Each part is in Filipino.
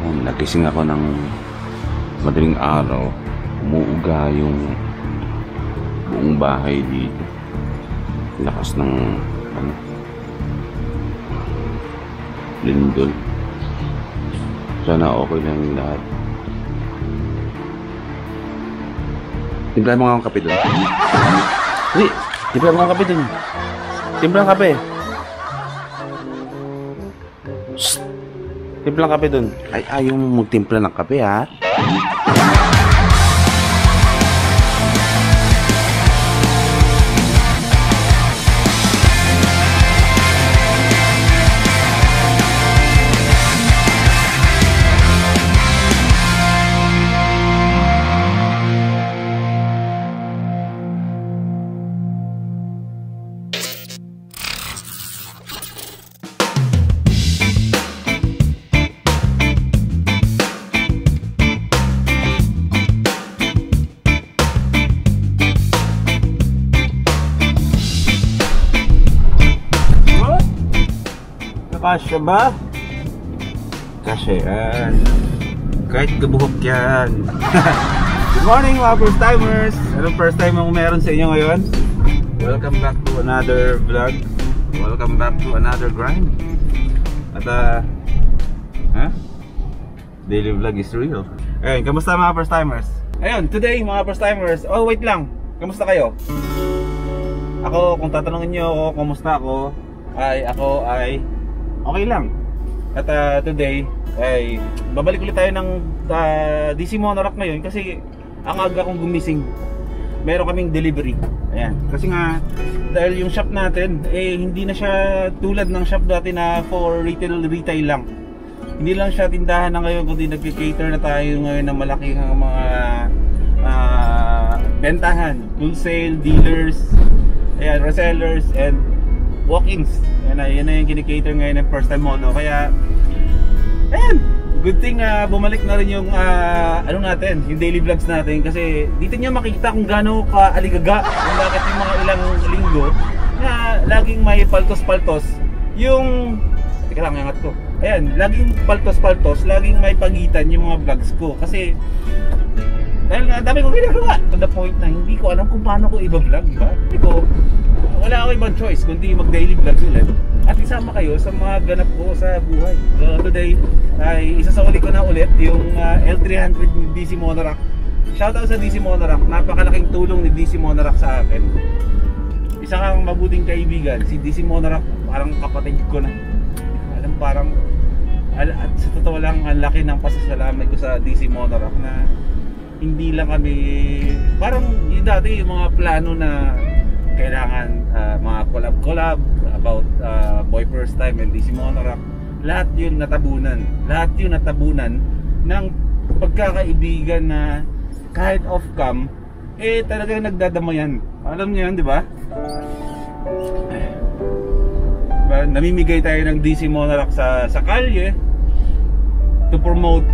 Nagising ako ng madaling araw. Umuuga yung buong bahay dito. Lakas ng lindol. Sana okay lang yung lahat. Timplahan mo nga ang kape doon. Hindi, timplahan mo nga ang kape doon. Timplahan ang kape. Shhh! Timpla ng kape dun. Ay, ayaw mo magtimpla ng kape, ha? Kasya ba? Kasya yan. Kahit gabuhok yan. Good morning mga first timers. Anong first time ang meron sa inyo ngayon? Welcome back to another vlog. Welcome back to another grind. At daily vlog is real. Ayun, kamusta mga first timers? Ayun, today mga first timers. Oh wait lang, kamusta kayo? Ako, kung tatanungin nyo ako kamusta ako ay okay lang. At today ay babalik ulit tayo ng DC Monorack ngayon kasi ang aga kong gumising. Meron kaming delivery. Ayan. Kasi nga dahil yung shop natin hindi na siya tulad ng shop dati na for retail lang. Hindi lang siya tindahan na ngayon kundi nagki-cater na tayo ngayon ng malaking mga bentahan, wholesale, dealers, ayan, resellers and walk-ins. Yan na yung kinikater ngayon ng first time mono. Kaya ayan, good thing bumalik na rin yung natin, yung daily vlogs natin. Kasi dito nyo makikita kung gaano ka-aligaga kung bakit yung mga ilang linggo na laging may paltos-paltos yung teka lang, angat ko. Ayan, laging paltos-paltos, laging may pagitan yung mga vlogs ko. Kasi dahil nga dami ko ginagawa to the point na hindi ko alam kung paano ko i-vlog, diba? Wala ako ibang choice kundi mag-daily vlogs ulit at isama kayo sa mga ganap ko sa buhay. So today ay isasawali ko na ulit yung L300 DC Monorack. Shoutout sa DC Monorack, napakalaking tulong ni DC Monorack sa akin. Isa kang mabuting kaibigan, si DC Monorack parang kapatid ko na. Alam, parang at sa totoo lang ang laki ng pasasalamat ko sa DC Monorack na hindi lang kami parang yung dati yung mga plano na kailangan mga collab about Boy First Time and DC Monorack, lahat yun natabunan ng pagkakaibigan na kahit off cam talagang nagdadamayan. Alam niyo yan, di ba? Namimigay tayo ng DC Monorack sa kalye to promote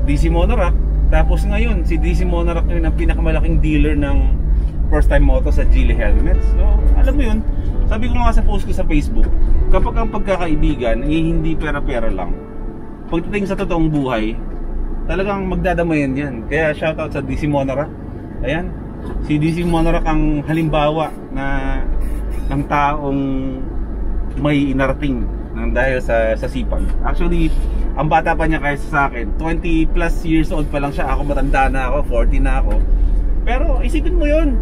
DC Monorack. Tapos ngayon si DC Monorack yun ang pinakamalaking dealer ng first time moto sa Geely helmets. So alam mo yun, sabi ko nga sa post ko sa Facebook, kapag ang pagkakaibigan hindi pera-pera lang, pagdating sa totoong buhay talagang magdadamayan yan. Kaya shoutout sa DC Monorack. Ayan, si DC Monorack ang halimbawa ng taong may inarating dahil sa sipag. Actually ang bata pa niya kaysa sa akin, 20 plus years old pa lang siya. Ako matanda na ako, 40 na ako. Pero isipin mo yun,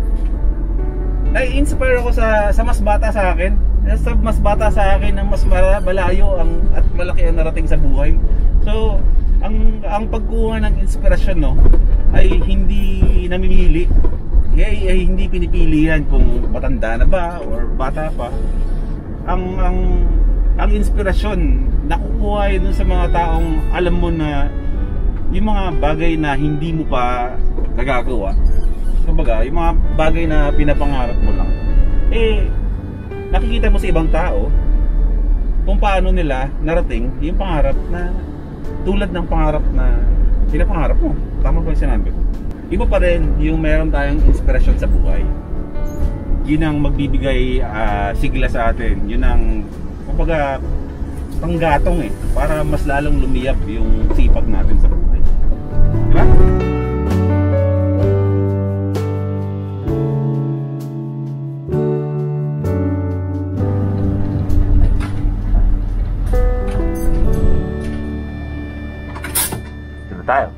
nai-inspire ako sa mas bata sa akin. Sa mas bata sa akin ang mas malayo at malaki ang narating sa buhay. So ang pagkuha ng inspirasyon ay hindi namimili, ay hindi pinipilihan kung matanda na ba or bata pa. Ang inspirasyon nakukuha yun sa mga taong alam mo na yung mga bagay na hindi mo pa nagagawa. Kumbaga, yung mga bagay na pinapangarap mo lang, nakikita mo sa ibang tao kung paano nila narating yung pangarap na tulad ng pangarap na pinapangarap mo. Tama ba yung sinabi ko? Iba pa rin yung meron tayong inspirasyon sa buhay. Yun ang magbibigay sigla sa atin. Yun ang, kumbaga, panggatong eh, para mas lalong lumiyab yung sipag natin sa buhay. Diba? Dito tayo.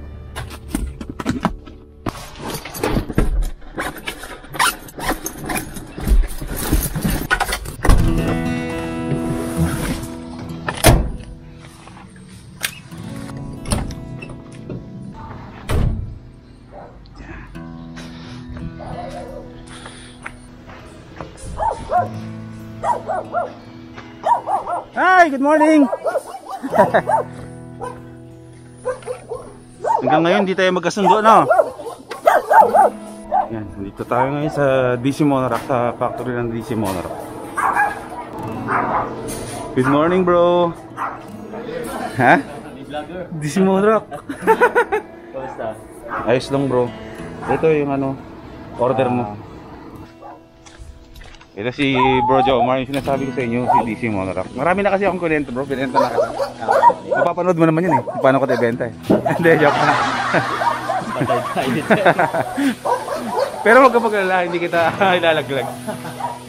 Hi, good morning. Hanggang ngayon di tayo magkasundo, no? Yan, dito tayo ngayon sa DC Monorack, sa factory ng DC Monorack. Good morning, bro. Ha? DC Monorack. Kamusta? Ayos lang, bro. Ito yung ano, order mo. Ito si Bro Jomar, yung sinasabi ko sa inyo, si DC Monorack. Marami na kasi akong kunento, bro. Pinenta na kasi. Mapapanood mo naman yun eh. Paano ko tayo benta eh. Hindi, joke na. Pero wag ka pag-alala, hindi kita ilalaglag.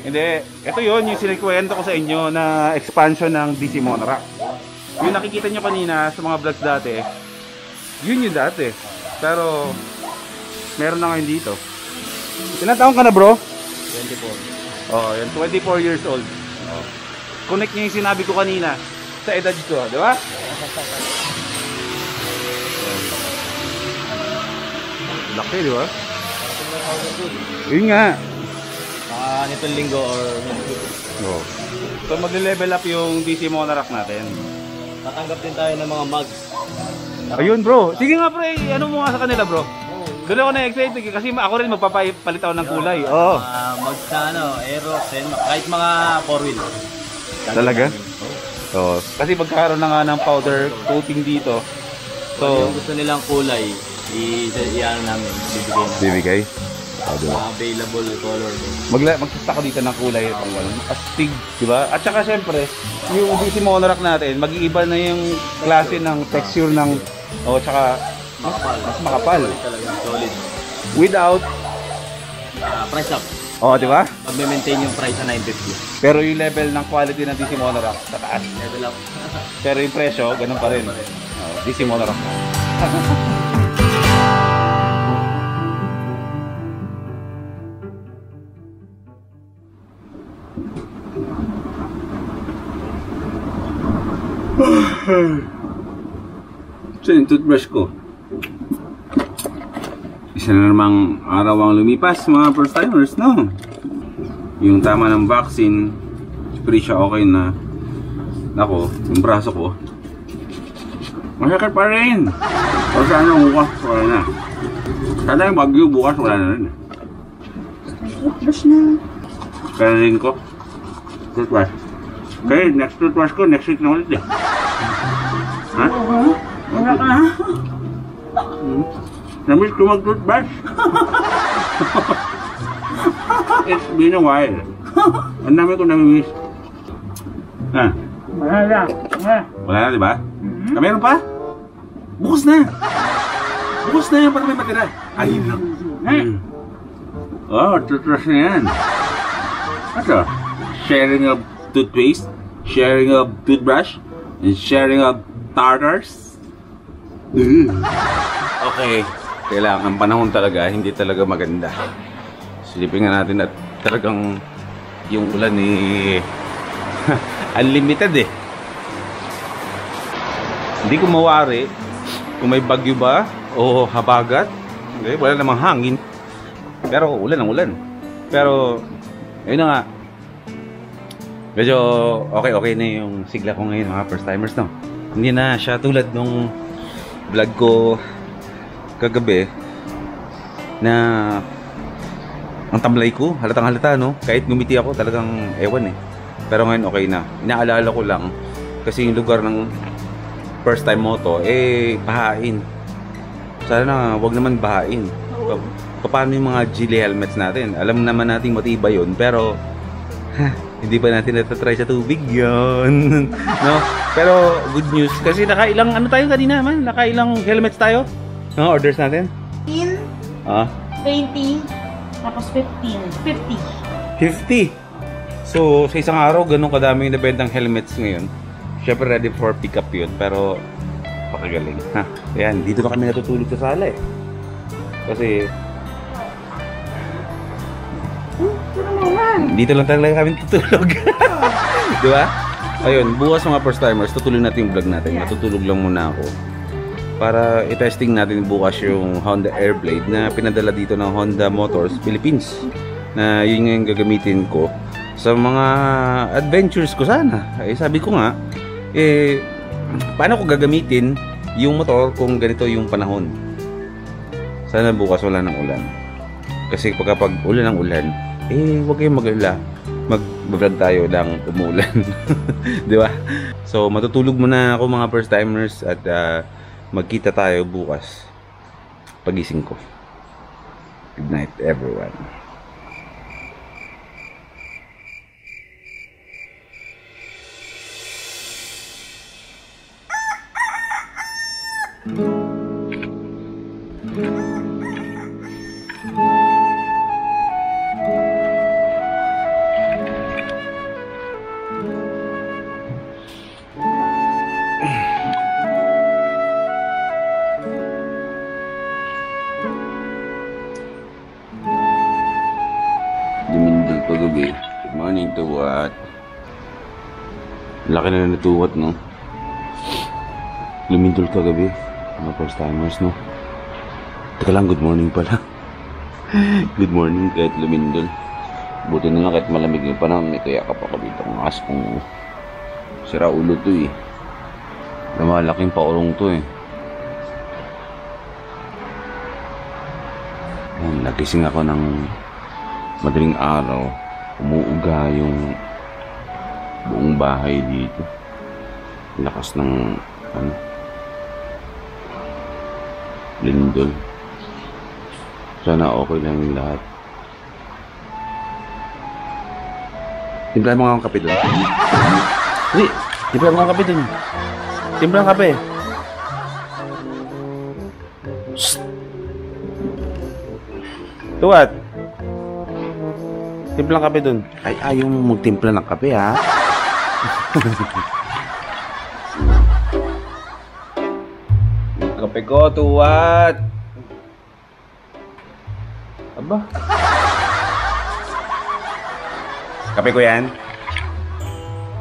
Hindi, ito yun, yung sinikwento ko sa inyo na expansion ng DC Monorack. Yung nakikita nyo kanina sa mga vlogs dati, yun yung dati. Pero, meron na ngayon dito. Ilang taon ka na, bro? 24. Oh, yan, 24 years old. Oh. Connect niya yung sinabi ko kanina sa edad ko, di ba? Laki, di ba? Yun nga. Nitong linggo or Oh. So magle-level up yung DC Monorack natin. tatanggap din tayo ng mga mugs. Ayun, bro. Sige nga, pre. Ano mo nga sa kanila, bro? Doon ako na-excited kasi ako rin magpapalit ako ng kulay. Oo. Mugs na aero, kahit mga 4-wheel. Talaga? So, kasi magkaroon na nga ng powder coating dito. So, yung gusto nilang kulay, i-ano namin, Bibigay? Available color. Magtasta ko dito ng kulay itong astig, di ba? At saka syempre, yung DC Monorack natin, mag-iiba na yung klase ng texture ng tsaka mas makapal. Talaga solid. Without Price up. di ba? Mag-maintain yung price sa 950. Pero yung level ng quality ng DC Monorack sa taas. Level up. Pero yung presyo, ganun pa rin. DC Monorack. So yung toothbrush ko, isa na namang araw ang lumipas, mga first timers, no? Yung tama ng vaccine, pretty siya okay na. Ako, yung braso ko masakit pa rin. O sana bukas wala na. Sana yung bagyo bukas wala na rin. Toothbrush na. Kaya rin ko toothbrush. Kaya next toothbrush ko next week na ulit eh. Ha? Wala ka na. Namiss ko mag-toothbrush. It's been a while. Ang dami ko namimiss. Ha? Wala. Wala na, di ba? Meron pa? Bukas na. Bukas na yan para may matira. Ayun lang. Toothbrush na yan. Ito, sharing of toothpaste, sharing of toothbrush, and sharing of tartars. Okay, kailangan panahon talaga, hindi talaga maganda. Silipin nga natin at talagang yung ulan unlimited eh. Hindi ko mawari kung may bagyo ba o habagat. Okay, wala namang hangin. Pero ulan ang ulan. Pero ayun na nga. Medyo okay na yung sigla ko ngayon, mga first timers, no. Hindi na siya tulad nung vlog ko kagabi na ang tamlay ko, halatang halata, no. Kahit ngumiti ako, talagang ewan eh. Pero ngayon okay na. Inaalala ko lang kasi yung lugar ng first time moto bahain. Sana wag naman bahain. Paano yung mga Gili helmets natin? Alam naman nating matibay yun, pero Hindi pa natin natatry sa tubig yun. No? Pero good news kasi nakailang ano tayo kanina man? Nakailang helmets tayo? No, orders natin? 15, Ah, 20, tapos 15. 50. 50. So, sa isang araw, ganun kadaming nabentang helmets ngayon. Syempre ready for pickup yun, pero pakagaling. Ha? Ayan, dito na kami natutulog sa sala eh. Kasi dito lang talaga kami tutulog. Di ba? Ayun, bukas mga first timers, tutuloy natin yung vlog natin. Matutulog lang muna ako. Para i-testing natin bukas yung Honda Airblade na pinadala dito ng Honda Motors Philippines. Na yun nga yung gagamitin ko sa mga adventures ko sana. Eh, sabi ko nga, paano ko gagamitin yung motor kung ganito yung panahon? Sana bukas wala ng ulan. Kasi pag ulan ng ulan, huwag kayong mag-alala. Mag-vlog tayo lang umulan. Di ba? So, matutulog muna ako mga first timers at magkita tayo bukas pagising ko. Good night everyone. Dumindol pagabi. Good morning to what? Laki na natuwat, no? Lumindol kagabi. Mga first timers, no? Teka lang, good morning pala. Good morning kahit lumindol. Buti na lang kahit malamig yung panahon. May kayakap ako dito. Ang akas kong sira ulo to eh. Lumalaking paurong to eh. Ayan, nagising ako ng madaling araw. Umuuga yung buong bahay dito. Lakas ng lindol. Sana okay lang yung lahat. Timplahan mo nga ang kape doon. Hindi, timplahan mo nga ang kape doon. Timplahan ang kape. Shhh! Tuwat! Timplahan ang kape doon. Ay, ayaw mo magtimpla ng kape, ha? Kape ko, tuwat! Aba? Kape ko yan?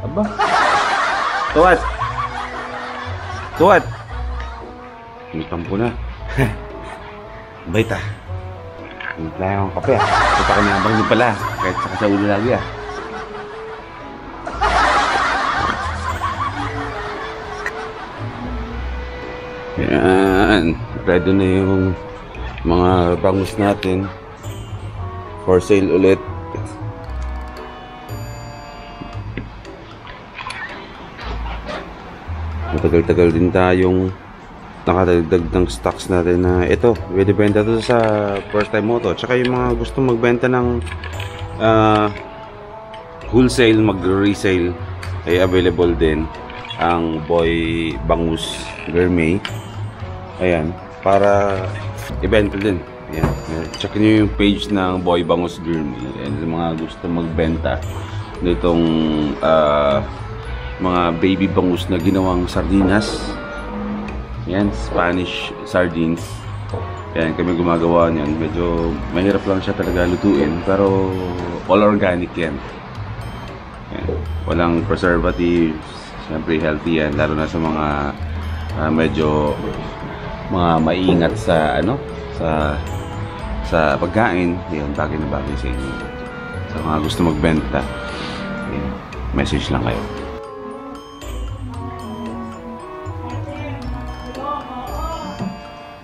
Aba? Tuwat! Tuwat! Itampo na. Bait ah. Wala akong kape ah. Ito pa kinabang din pala. Kahit sa ulo lagi ah. Yan. Ready na yung mga bangus natin. For sale ulit. Matagal-tagal din tayong nakadagdag ng stocks natin na ito. Pwede benta to sa first time moto. Tsaka yung mga gusto magbenta ng wholesale, mag-resale ay available din ang Boy Bangus Gourmet. Ayan, para ibenta din. Ayan, check nyo yung page ng Boy Bangus Gourmet. Ayan, yung mga gusto magbenta nitong mga baby bangus na ginawang sardinas. Ayan, Spanish sardines. Ayan, kami gumagawa niyan. Medyo mahirap lang siya talaga lutuin, pero all organic yan. Ayan, walang preservatives. Siyempre healthy yan, lalo na sa mga medyo mga maingat sa sa pagkain. Ayan, bagay na bagay sa inyo. Sa mga gusto magbenta, ayan, message lang kayo.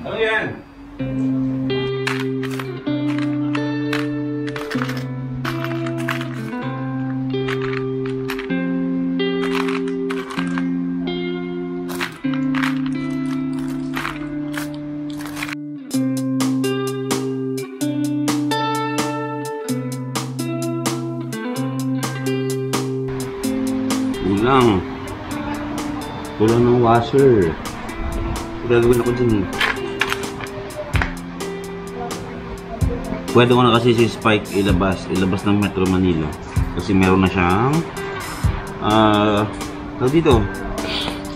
Ano yan? Kulang ng washer. Gagawin ako dyan eh. Pwede ko na kasi si Spike ilabas ng Metro Manila. Kasi meron na siyang dito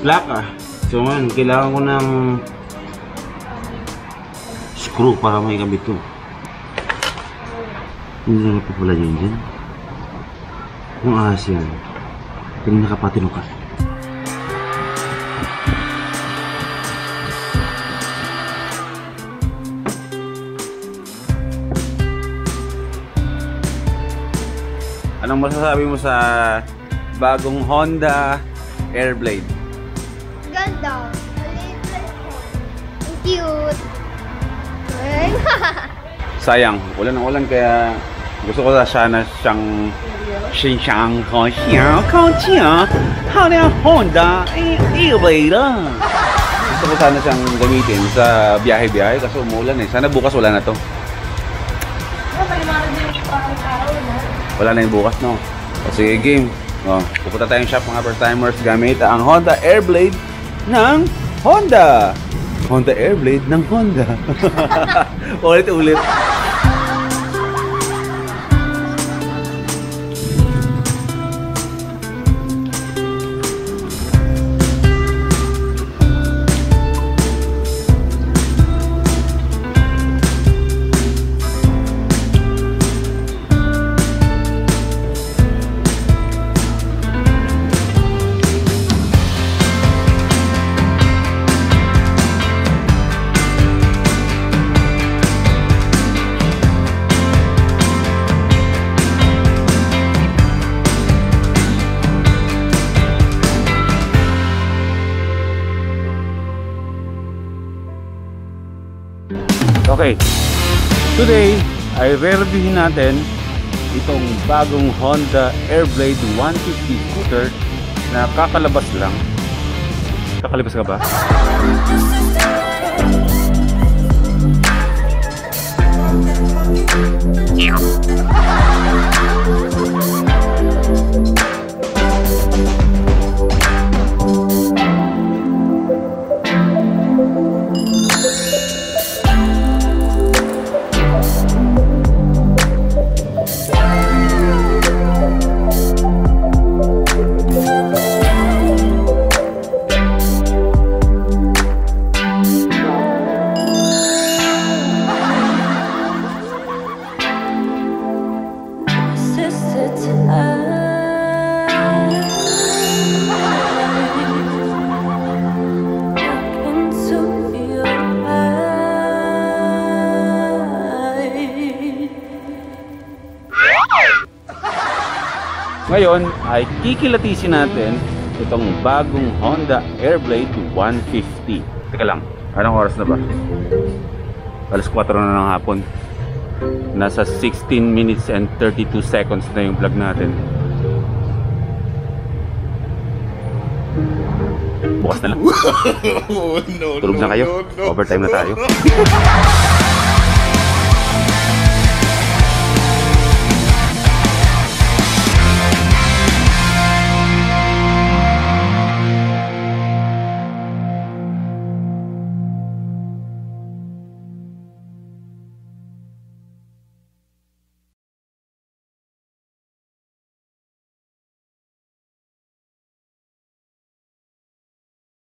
plaka. So man, kailangan ko ng screw para may kabit to. Hindi na pa pala yun dyan. Kung ahas yan, kung nakapatino ka. Anong masasabi mo sa bagong Honda Airblade? Ganda. Ang cute. Sayang, ulan ng ulan kaya gusto ko sana siyang Honda Airblade. Gusto ko sana siyang gamitin sa biyahe-biyahe kasi umulan eh. Sana bukas wala na to. Wala na yung bukas, no? O sige, game. O, pupunta tayong shop mga first timers gamit ang Honda Airblade ng Honda. Honda Airblade ng Honda. Ulit-ulit. Okay, today ay re-reviewin natin itong bagong Honda Airblade 150 scooter na kakalabas lang. Kakalabas ka ba? Ngayon ay kikilatisin natin itong bagong Honda Airblade 150. Teka lang, anong oras na ba? Alas 4 na ng hapon. Nasa 16 minutes and 32 seconds na yung vlog natin. Bukas na lang. Tulog na kayo. Overtime na tayo.